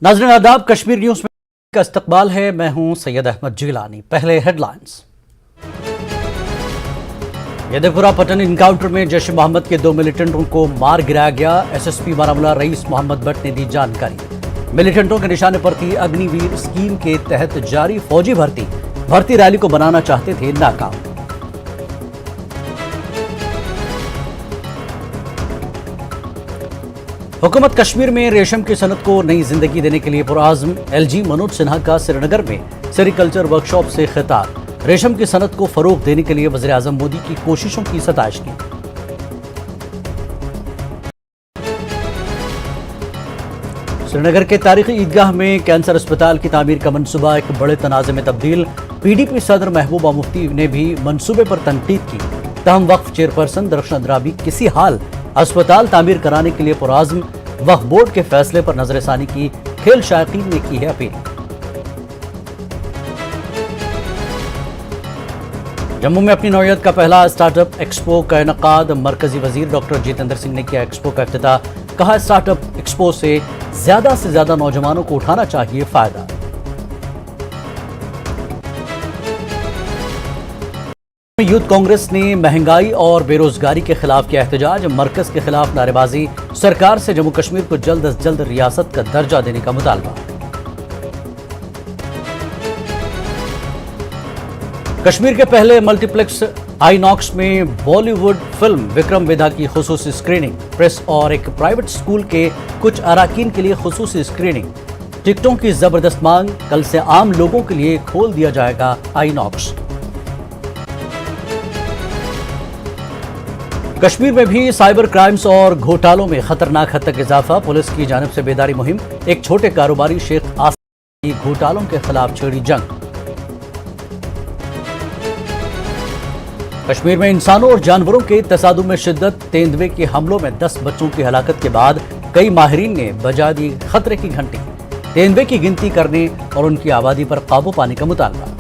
नाज़रीन आदाब, कश्मीर न्यूज़ में का इस्तकबाल है। मैं हूं सैयद अहमद जिलानी। पहले हेडलाइंस। यदेपुरा पटन इनकाउंटर में जैश मोहम्मद के 2 मिलिटेंटों को मार गिराया गया। एसएसपी बारामूला रईस मोहम्मद भट्ट ने दी जानकारी। मिलिटेंटों के निशाने पर थी अग्निवीर स्कीम के तहत जारी फौजी भर्ती रैली को बनाना चाहते थे नाकाम। हुकूमत कश्मीर में रेशम की सनत को नई जिंदगी देने के लिए पुरआज़्म। एलजी मनोज सिन्हा का श्रीनगर में सेरिकल्चर वर्कशॉप से खिताब। रेशम की सनत को फरोग देने के लिए वज़ीर आज़म मोदी की कोशिशों की सताइश की। श्रीनगर के तारीखी ईदगाह में कैंसर अस्पताल की तामीर का मंसूबा एक बड़े तनाज़े में तब्दील। पीडीपी सदर महबूबा मुफ्ती ने भी मंसूबे पर तनकीद की। तहम वक्फ चेयरपर्सन दरख्शन अंद्राबी किसी हाल अस्पताल तामीर कराने के लिए पुरआज़्म। वक्फ बोर्ड के फैसले पर नजरसानी की। खेल शायकीन ने की है अपील। जम्मू में अपनी नौयत का पहला स्टार्टअप एक्सपो का इनकाद। मरकजी वजीर डॉक्टर जितेंद्र सिंह ने किया एक्सपो का इफ्तिताह। कहा, स्टार्टअप एक्सपो से ज्यादा नौजवानों को उठाना चाहिए फायदा। यूथ कांग्रेस ने महंगाई और बेरोजगारी के खिलाफ किया एहतजाज। मरकज के खिलाफ नारेबाजी। सरकार से जम्मू कश्मीर को जल्द अज जल्द रियासत का दर्जा देने का मुतालबा। कश्मीर के पहले मल्टीप्लेक्स आईनॉक्स में बॉलीवुड फिल्म विक्रम वेधा की खुसूसी स्क्रीनिंग। प्रेस और एक प्राइवेट स्कूल के कुछ अराकीन के लिए खुसूसी स्क्रीनिंग। टिकटों की जबरदस्त मांग। कल से आम लोगों के लिए खोल दिया जाएगा आईनॉक्स। कश्मीर में भी साइबर क्राइम्स और घोटालों में खतरनाक हद तक इजाफा। पुलिस की जानिब से बेदारी मुहिम। एक छोटे कारोबारी शेख आसिफ की घोटालों के खिलाफ छेड़ी जंग। कश्मीर में इंसानों और जानवरों के तसादुम में शिद्दत। तेंदुए के हमलों में 10 बच्चों की हलाकत के बाद कई माहिरीन ने बजा दी खतरे की घंटी। तेंदुए की गिनती करने और उनकी आबादी पर काबू पाने का मुतालबा।